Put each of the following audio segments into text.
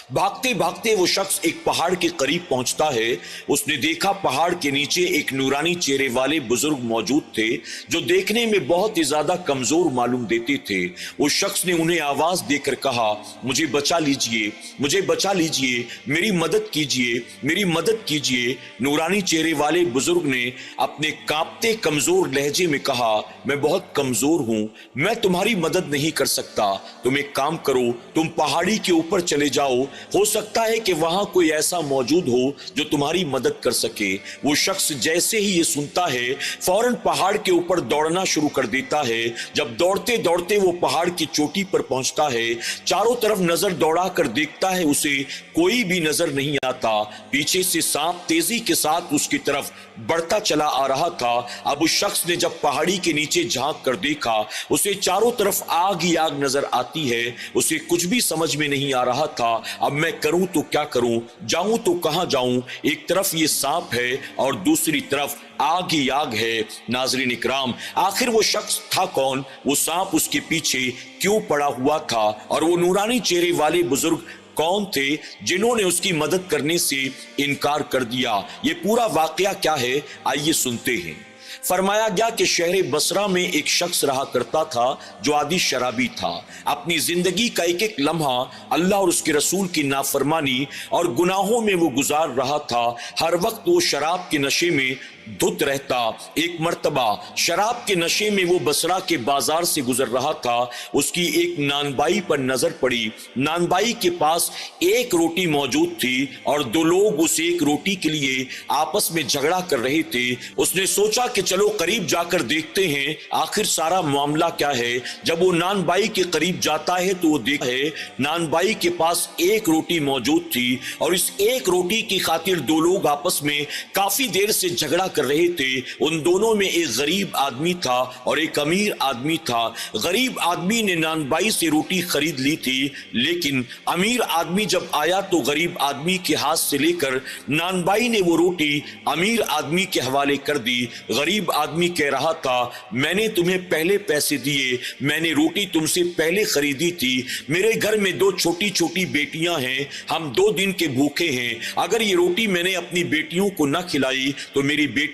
भागते भागते वो शख्स एक पहाड़ के करीब पहुंचता है। उसने देखा पहाड़ के नीचे एक नूरानी चेहरे वाले बुजुर्ग मौजूद थे जो देखने में बहुत ही ज्यादा कमजोर मालूम देते थे। उस शख्स ने उन्हें आवाज देकर कहा, मुझे बचा लीजिए, मुझे बचा लीजिए, मेरी मदद कीजिए, मेरी मदद कीजिए। नूरानी चेहरे वाले बुजुर्ग ने अपने कांपते कमजोर लहजे में कहा, मैं बहुत कमजोर हूं, मैं तुम्हारी मदद नहीं कर सकता। तुम एक काम करो, तुम पहाड़ी के ऊपर चले जाओ, हो सकता है कि वहां कोई ऐसा मौजूद हो जो तुम्हारी मदद कर सके। वो शख्स जैसे ही ये सुनता है फौरन पहाड़ के ऊपर दौड़ना शुरू कर देता है। जब दौड़ते दौड़ते वो पहाड़ की चोटी पर पहुंचता है, चारों तरफ नजर दौड़ा कर देखता है, उसे कोई भी नजर नहीं आता। पीछे से सांप तेजी के साथ उसकी तरफ बढ़ता चला आ रहा था। अब उस शख्स ने जब पहाड़ी के नीचे झांक कर देखा, उसे चारों तरफ आग ही आग नजर आती है। उसे कुछ भी समझ में नहीं आ रहा था, अब मैं करूं तो क्या करूं, जाऊं तो कहां जाऊं। एक तरफ ये सांप है और दूसरी तरफ आग ही आग है। नाज़रीन इकराम, आखिर वो शख्स था कौन? वो सांप उसके पीछे क्यों पड़ा हुआ था? और वो नूरानी चेहरे वाले बुजुर्ग कौन थे जिन्होंने उसकी मदद करने से इनकार कर दिया? ये पूरा वाकया क्या है, आइए सुनते हैं। फरमाया गया कि शहर बसरा में एक शख्स रहा करता था जो आदि शराबी था। अपनी जिंदगी का एक एक लम्हा अल्लाह और उसके रसूल की नाफरमानी और गुनाहों में वो गुजार रहा था। हर वक्त वो शराब के नशे में धुत रहता। एक मर्तबा शराब के नशे में वो बसरा के बाजार से गुजर रहा था। उसकी एक नानबाई पर नजर पड़ी। नानबाई के पास एक रोटी मौजूद थी और दो लोग उस एक रोटी के लिए आपस में झगड़ा कर रहे थे। उसने सोचा कि चलो करीब जाकर देखते हैं आखिर सारा मामला क्या है। जब वो नानबाई के करीब जाता है तो वो देखता है नानबाई के पास एक रोटी मौजूद थी और इस एक रोटी की खातिर दो लोग आपस में काफी देर से झगड़ा कर रहे थे। उन दोनों में एक गरीब आदमी था और एक अमीर आदमी था। गरीब आदमी ने नानबाई से रोटी खरीद ली थी, लेकिन अमीर आदमी जब आया तो गरीब आदमी के हाथ से लेकर नानबाई ने वो रोटी अमीर आदमी के हवाले कर दी। गरीब आदमी कह रहा था, मैंने तुम्हें पहले पैसे दिए, मैंने रोटी तुमसे पहले खरीदी थी। मेरे घर में दो छोटी छोटी बेटियां हैं, हम 2 दिन के भूखे हैं। अगर ये रोटी मैंने अपनी बेटियों को न खिलाई तो मेरी बेटियां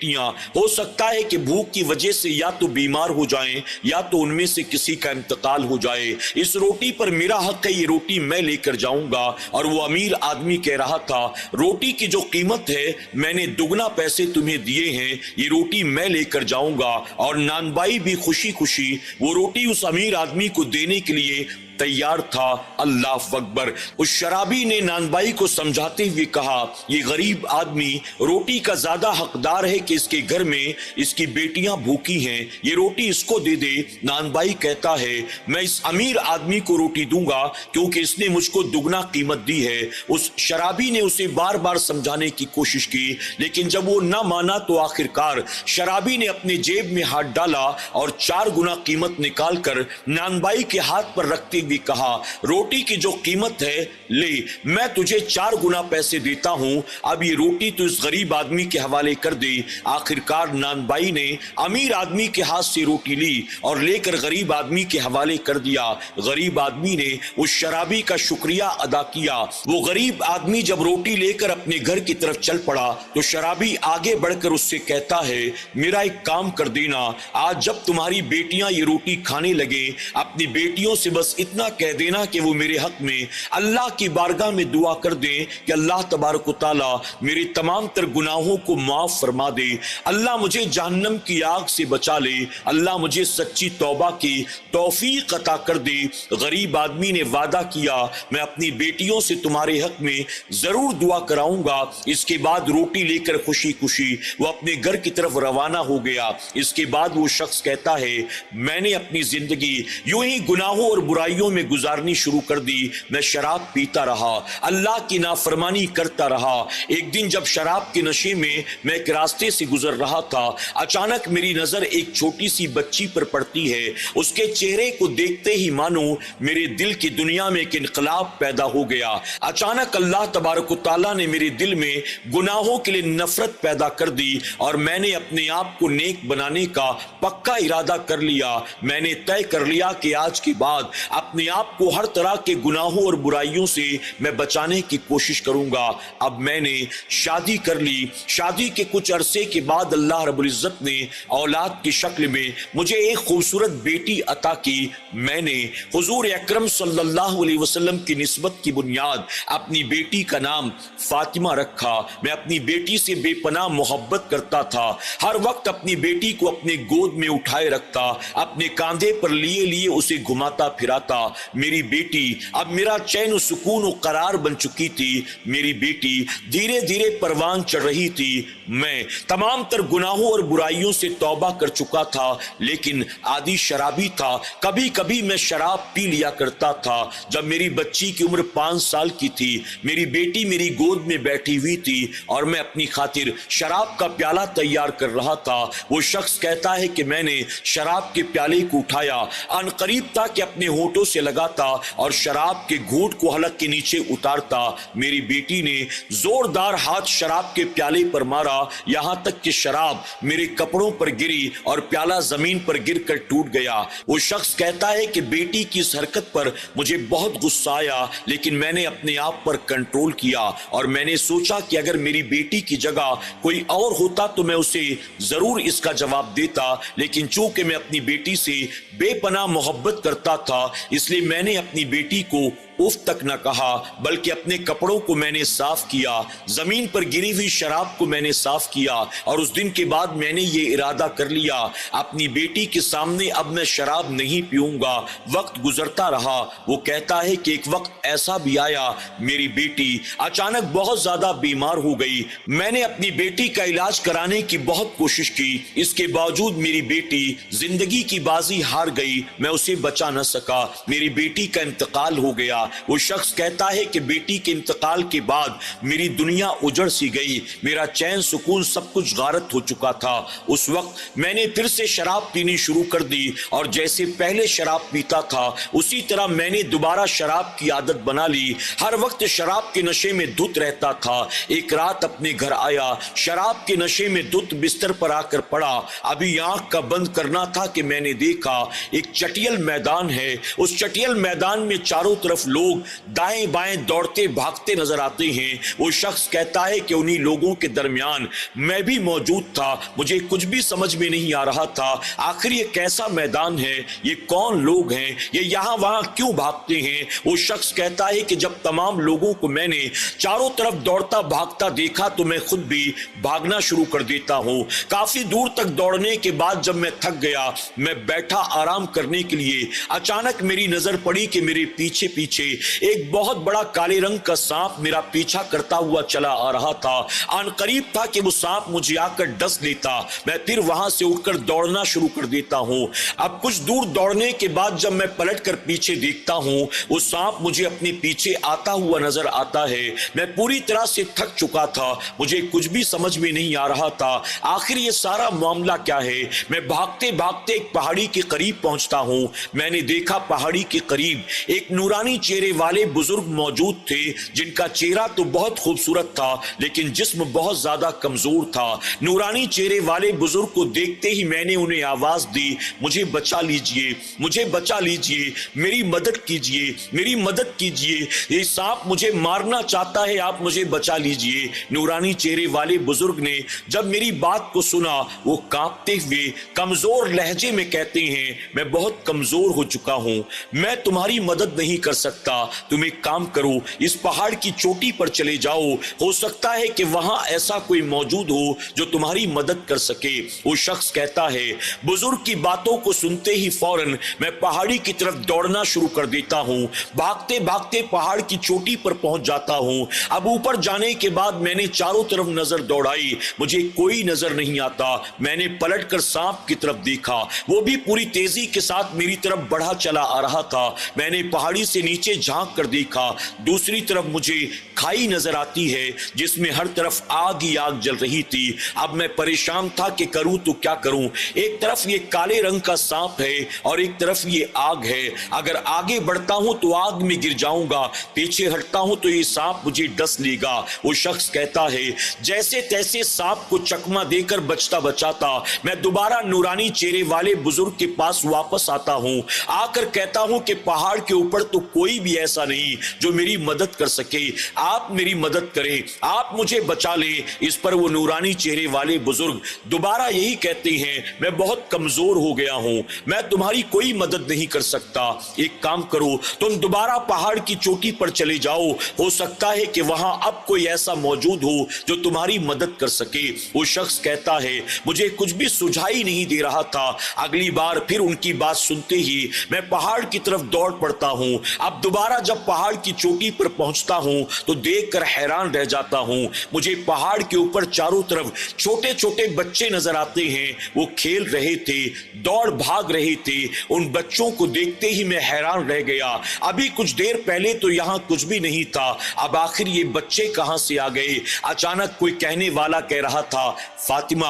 हो सकता है कि भूख की वजह से या तो बीमार हो जाएं या तो उनमें से किसी का इंतकाल हो जाए। इस रोटी पर मेरा हक है, ये रोटी मैं लेकर जाऊंगा। और वो अमीर आदमी कह रहा था, रोटी की जो कीमत है मैंने दुगना पैसे तुम्हें दिए हैं, ये रोटी मैं लेकर जाऊंगा। और नानबाई भी खुशी खुशी वो रोटी उस अमीर आदमी को देने के लिए तैयार था। अल्लाह अकबर। उस शराबी ने नानबाई को समझाते हुए कहा, ये गरीब आदमी रोटी का ज्यादा हकदार है कि इसके घर में इसकी बेटियां भूखी हैं, ये रोटी इसको दे दे। नानबाई कहता है, मैं इस अमीर आदमी को रोटी दूंगा क्योंकि इसने मुझको दुगना कीमत दी है। उस शराबी ने उसे बार बार समझाने की कोशिश की, लेकिन जब वो न माना तो आखिरकार शराबी ने अपने जेब में हाथ डाला और 4 गुना कीमत निकालकर नानबाई के हाथ पर रखते भी कहा, रोटी की जो कीमत है ले, मैं तुझे 4 गुना पैसे देता हूं, अब ये रोटी तो इस गरीब आदमी के हवाले कर दे। आखिरकार नानबाई ने अमीर आदमी के हाथ से रोटी ली और लेकर गरीब आदमी के हवाले कर दिया। गरीब आदमी ने उस शराबी का शुक्रिया अदा किया। वो गरीब आदमी जब रोटी लेकर अपने घर की तरफ चल पड़ा तो शराबी आगे बढ़कर उससे कहता है, मेरा एक काम कर देना, आज जब तुम्हारी बेटियां ये रोटी खाने लगे अपनी बेटियों से बस इतना कह देना कि वो मेरे हक में अल्लाह की बारगाह में दुआ कर दें कि अल्लाह तबारक व तआला मेरे तमाम तर गुनाहों को माफ फरमा दे, अल्लाह मुझे जहन्नम की आग से बचा ले, अल्लाह मुझे सच्ची तौबा की तौफीक अता कर दे। गरीब आदमी ने वादा किया, मैं अपनी बेटियों से तुम्हारे हक में जरूर दुआ कराऊंगा। इसके बाद रोटी लेकर खुशी खुशी वो अपने घर की तरफ रवाना हो गया। इसके बाद वो शख्स कहता है, मैंने अपनी जिंदगी यूं ही गुनाहों और बुराइयों में गुजारनी शुरू कर दी। मैं शराब पीता रहा, अल्लाह की नाफरमानी करता रहा। एक दिन जब शराब के नशे में मैं एक रास्ते से गुजर रहा था, अचानक मेरी नजर एक छोटी सी बच्ची पर पड़ती है। उसके चेहरे को देखते ही मानो मेरे दिल की दुनिया में एक इनकलाब पैदा हो गया। अचानक अल्लाह तबारक व तआला ने मेरे दिल में गुनाहों के लिए नफरत पैदा कर दी और मैंने अपने आप को नेक बनाने का पक्का इरादा कर लिया। मैंने तय कर लिया कि आज के बाद اپنے آپ کو ہر طرح کے گناہوں اور برائیوں سے میں بچانے کی کوشش کروں گا۔ اب میں نے شادی کر لی۔ شادی کے کچھ عرصے کے بعد اللہ رب العزت نے اولاد کی شکل میں مجھے ایک خوبصورت بیٹی عطا کی۔ میں نے حضور اکرم صلی اللہ علیہ وسلم کی نسبت کی بنیاد اپنی بیٹی کا نام فاطمہ رکھا۔ میں اپنی بیٹی سے بے پناہ محبت کرتا تھا، ہر وقت اپنی بیٹی کو اپنے گود میں اٹھائے رکھتا، اپنے کاندھے پر لیے لیے اسے گھماتا پھراتا۔ میری بیٹی اب میرا چین و سکون و قرار بن چکی تھی۔ میری بیٹی دھیرے دھیرے پروان چڑھ رہی تھی۔ میں تمام تر گناہوں اور برائیوں سے توبہ کر چکا تھا، لیکن عادی شرابی تھا۔ کبھی کبھی میں شراب پی لیا کرتا تھا۔ جب میری بچی کی عمر 5 سال کی تھی، میری بیٹی میری گود میں بیٹھی ہوئی تھی اور میں اپنی خاطر شراب کا پیالہ تیار کر رہا تھا۔ وہ شخص کہتا ہے کہ میں نے شراب کے پیالے کو اٹھایا، ان قریب تھا کہ اپنے ہونٹوں سے لگاتا اور شراب کے گھونٹ کو حلق کے نیچے اتارتا۔ میری بیٹی نے زوردار ہاتھ شراب کے پیالے پر مارا، یہاں تک کہ شراب میرے کپڑوں پر گری اور پیالہ زمین پر گر کر ٹوٹ گیا۔ وہ شخص کہتا ہے کہ بیٹی کی اس حرکت پر مجھے بہت غصہ آیا، لیکن میں نے اپنے آپ پر کنٹرول کیا اور میں نے سوچا کہ اگر میری بیٹی کی جگہ کوئی اور ہوتا تو میں اسے ضرور اس کا جواب دیتا، لیکن چونکہ میں اپنی بیٹی سے بے پناہ محبت کرتا تھا، اس لیے میں نے اپنی بیٹی کو اف تک نہ کہا، بلکہ اپنے کپڑوں کو میں نے صاف کیا، زمین پر گری ہوئی شراب کو میں نے صاف کیا، اور اس دن کے بعد میں نے یہ ارادہ کر لیا اپنی بیٹی کے سامنے اب میں شراب نہیں پیوں گا۔ وقت گزرتا رہا۔ وہ کہتا ہے کہ ایک وقت ایسا بھی آیا، میری بیٹی اچانک بہت زیادہ بیمار ہو گئی۔ میں نے اپنی بیٹی کا علاج کرانے کی بہت کوشش کی، اس کے باوجود میری بیٹی زندگی کی بازی ہار گئی، میں اسے بچا نہ سکا، میری بیٹی کا انتقال ہو گیا۔ وہ شخص کہتا ہے کہ بیٹی کے انتقال کے بعد میری دنیا اجڑ سی گئی، میرا چین سکون سب کچھ غارت ہو چکا تھا۔ اس وقت میں نے پھر سے شراب پینی شروع کر دی اور جیسے پہلے شراب پیتا تھا اسی طرح میں نے دوبارہ شراب کی عادت بنا لی، ہر وقت شراب کے نشے میں دھت رہتا تھا۔ ایک رات اپنے گھر آیا، شراب کے نشے میں دھت بستر پر آ کر پڑا، ابھی آنکھ کا بند کرنا تھا کہ میں نے دیکھا ایک چٹیل میدان ہے، اس چٹیل میدان میں چاروں طرف لوگ دائیں بائیں دوڑتے بھاگتے نظر آتے ہیں۔ وہ شخص کہتا ہے کہ انہی لوگوں کے درمیان میں بھی موجود تھا، مجھے کچھ بھی سمجھ میں نہیں آ رہا تھا، آخر یہ کیسا میدان ہے، یہ کون لوگ ہیں، یہ یہاں وہاں کیوں بھاگتے ہیں۔ وہ شخص کہتا ہے کہ جب تمام لوگوں کو میں نے چاروں طرف دوڑتا بھاگتا دیکھا تو میں خود بھی بھاگنا شروع کر دیتا ہوں۔ کافی دور تک دوڑنے کے بعد جب میں تھک گیا، میں بیٹھا آرام کرنے کے لیے، اچانک میری نظر پڑی کہ میرے پیچھے پیچھے ایک بہت بڑا کالے رنگ کا سانپ میرا پیچھا کرتا ہوا چلا آ رہا تھا۔ آن قریب تھا کہ وہ سانپ مجھے آ کر ڈس لیتا، میں پھر وہاں سے اٹھ کر دوڑنا شروع کر دیتا ہوں۔ اب کچھ دور دوڑنے کے بعد جب میں پلٹ کر پیچھے دیکھتا ہوں، وہ سانپ مجھے اپنے پیچھے آتا ہوا نظر آتا ہے۔ میں پوری طرح سے تھک چکا تھا، مجھے کچھ بھی سمجھ میں نہیں آ رہا تھا، آخر یہ سارا معاملہ کیا ہے۔ میں بھاگتے بھاگتے ایک پہاڑی کے قریب پہنچتا ہوں۔ میں نے دیکھا پہاڑی کے قریب ایک نورانی چہرے والے بزرگ موجود تھے، جن کا چہرہ تو بہت خوبصورت تھا لیکن جسم بہت زیادہ کمزور تھا۔ نورانی چہرے والے بزرگ کو دیکھتے ہی میں نے انہیں آواز دی، مجھے بچا لیجئے، مجھے بچا لیجئے، میری مدد کیجئے، میری مدد کیجئے، یہ سانپ مجھے مارنا چاہتا ہے، آپ مجھے بچا لیجئے۔ نورانی چہرے والے بزرگ نے جب میری بات کو سنا، وہ کانپتے ہوئے کمزور لہجے میں کہتے ہیں، میں بہت کمزور ہو چکا ہوں، میں تمہاری مدد نہیں کر سکتا، تم ایک کام کرو، اس پہاڑ کی چوٹی پر چلے جاؤ، ہو سکتا ہے کہ وہاں ایسا کوئی موجود ہو جو تمہاری مدد کر سکے۔ وہ شخص کہتا ہے، بزرگ کی باتوں کو سنتے ہی فوراً میں پہاڑی کی طرف دوڑنا شروع کر دیتا ہوں، بھاگتے بھاگتے پہاڑ کی چوٹی پر پہنچ جاتا ہوں۔ اب اوپر جانے کے بعد میں نے چاروں طرف نظر دوڑائی، مجھے کوئی نظر نہیں آتا۔ میں نے پلٹ کر سانپ کی طرف دیکھا، وہ بھی پوری تیزی کے ساتھ میری طرف بڑھا چلا آ رہا تھا۔ میں نے پہاڑی سے نیچے नीचे झांक कर देखा, दूसरी तरफ मुझे खाई नजर आती है जिसमें हर तरफ आग ही आग जल रही थी। अब मैं परेशान था कि करूं तो क्या करूं। एक तरफ ये काले रंग का सांप है और एक तरफ ये आग है। अगर आगे बढ़ता हूं तो आग में गिर जाऊंगा, पीछे हटता हूं तो ये सांप मुझे डस लेगा। वो शख्स कहता है, जैसे तैसे सांप को चकमा देकर बचता बचाता मैं दोबारा नूरानी चेहरे वाले बुजुर्ग के पास वापस आता हूं। आकर कहता हूं कि पहाड़ के ऊपर तो कोई भी ऐसा नहीं जो मेरी मदद कर सके, आप मेरी मदद करें, आप मुझे बचा लें। इस पर वो नूरानी चेहरे वाले बुजुर्ग दोबारा यही कहते हैं, मैं बहुत कमजोर हो गया हूं, मैं तुम्हारी कोई मदद नहीं कर सकता। एक काम करो, तुम दोबारा पहाड़ की चोटी पर चले जाओ, हो सकता है कि वहां अब कोई ऐसा मौजूद हो जो तुम्हारी मदद कर सके। वो शख्स कहता है, मुझे कुछ भी सुझाई नहीं दे रहा था। अगली बार फिर उनकी बात सुनते ही मैं पहाड़ की तरफ दौड़ पड़ता हूं। अब दोबारा जब पहाड़ की चोटी पर पहुंचता हूं तो देखकर हैरान रह जाता हूं। मुझे पहाड़ के ऊपर चारों तरफ छोटे छोटे बच्चे नजर आते हैं। वो खेल रहे थे, दौड़ भाग रहे थे। उन बच्चों को देखते ही मैं हैरान रह गया। अभी कुछ देर पहले तो यहाँ कुछ भी नहीं था, अब आखिर ये बच्चे कहां से आ गए। अचानक कोई कहने वाला कह रहा था, फातिमा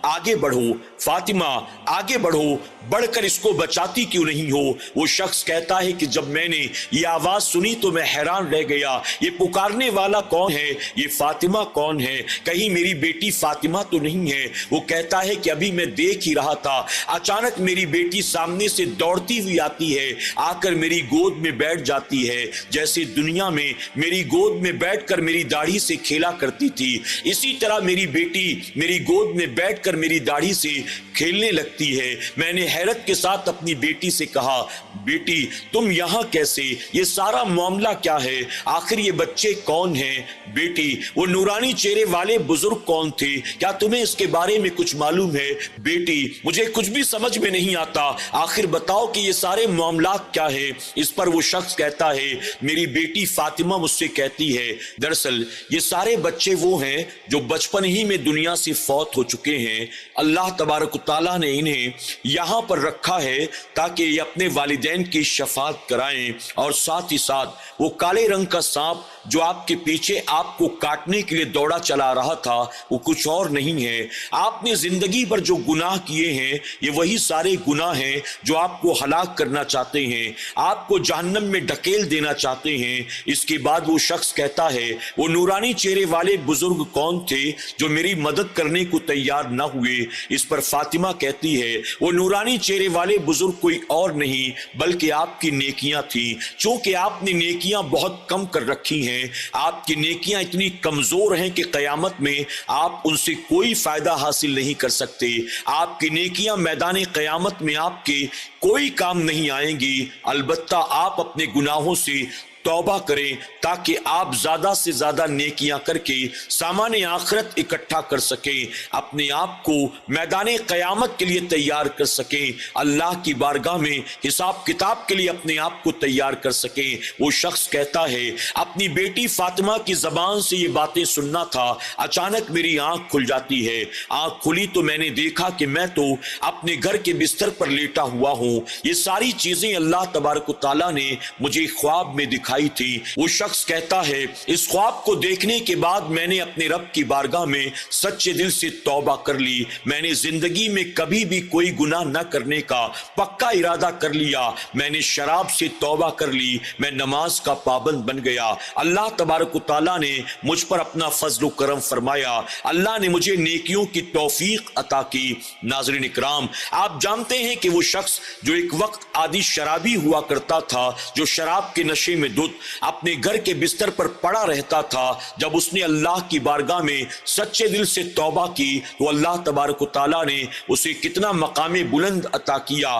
आगे बढ़ो, फातिमा आगे बढ़ो, बढ़कर इसको बचाती क्यों नहीं हो। वो शख्स कहता है कि जब मैंने ये आवाज सुनी तो मैं हैरान रह गया, ये पुकारने वाला कौन है, ये फातिमा कौन है, कहीं मेरी बेटी फातिमा तो नहीं है। वो कहता है कि अभी मैं देख ही रहा था, अचानक मेरी बेटी सामने से दौड़ती हुई आती है, आकर मेरी गोद में बैठ जाती है, जैसे दुनिया में मेरी गोद में बैठकर मेरी दाढ़ी से खेला करती थी, इसी तरह मेरी बेटी मेरी गोद में बैठकर मेरी दाढ़ी से खेलने लगती है। मैंने हैरत के साथ अपनी बेटी से कहा, बेटी तुम यहाँ कैसे, ये सारा मामला क्या है, आखिर ये बच्चे कौन हैं। बेटी, वो नूरानी चेहरे वाले बुजुर्ग कौन थे, क्या तुम्हें इसके बारे में कुछ मालूम है। बेटी, मुझे कुछ भी समझ में नहीं आता, आखिर बताओ कि ये सारे मामला क्या है। इस पर वो शख्स कहता है, मेरी बेटी फातिमा मुझसे कहती है, दरअसल ये सारे बच्चे वो हैं जो बचपन ही में दुनिया से फौत हो चुके हैं। अल्लाह तबारक तआला ने इन्हें यहाँ पर रखा है ताकि ये अपने वालिदैन की शफाअत कराएं, और साथ ही साथ वो काले रंग का सांप जो आपके पीछे आपको काटने के लिए दौड़ा चला रहा था वो कुछ और नहीं है। आपने जिंदगी भर जो गुनाह किए हैं ये वही सारे गुनाह हैं जो आपको हलाक करना चाहते हैं, आपको जहन्नम में ढकेल देना चाहते हैं। इसके बाद वो शख्स कहता है, वो नूरानी चेहरे वाले बुजुर्ग कौन थे जो मेरी मदद करने को तैयार न हुए। इस पर फातिमा कहती है, वो नूरानी चेहरे वाले बुजुर्ग कोई और नहीं बल्कि आपकी नेकियां थी। चूंकि आपने नेकियां बहुत कम कर रखी हैं, आपकी नेकियां इतनी कमजोर हैं कि कयामत में आप उनसे कोई फायदा हासिल नहीं कर सकते। आपकी नेकियां मैदान कयामत में आपके कोई काम नहीं आएंगी। अलबत्ता आप अपने गुनाहों से तौबा करें ताकि आप ज्यादा से ज्यादा नेकियां करके सामान आखिरत इकट्ठा कर सकें, अपने आप को मैदान कयामत के लिए तैयार कर सकें, अल्लाह की बारगाह में हिसाब किताब के लिए अपने आप को तैयार कर सकें। वो शख्स कहता है, अपनी बेटी फातिमा की जबान से ये बातें सुनना था, अचानक मेरी आंख खुल जाती है। आंख खुली तो मैंने देखा कि मैं तो अपने घर के बिस्तर पर लेटा हुआ हूँ। ये सारी चीजें अल्लाह तबारक व तआला ने मुझे ख्वाब में दिखाई थी। वो शख्स कहता है, इस ख्वाब को देखने के बाद मैंने अपने रब की बारगाह में सच्चे दिल से तौबा कर ली। मैंने जिंदगी में कभी भी कोई गुनाह न करने का पक्का इरादा कर लिया। मैंने शराब से तौबा कर ली, मैं नमाज का पाबंद बन गया। अल्लाह तबारक व तआला ने मुझ पर अपना फजल करम फरमाया, अल्लाह ने मुझे नेकियों की तौफीक अता की। नाज़रीन इकराम, आप जानते हैं कि वो शख्स जो एक वक्त आदि शराबी हुआ करता था, जो शराब के नशे में अपने घर के बिस्तर पर पड़ा रहता था, जब उसने अल्लाह की बारगाह में सच्चे दिल से तौबा की तो अल्लाह तबारक व तआला ने उसे कितना मकाम बुलंद अता किया।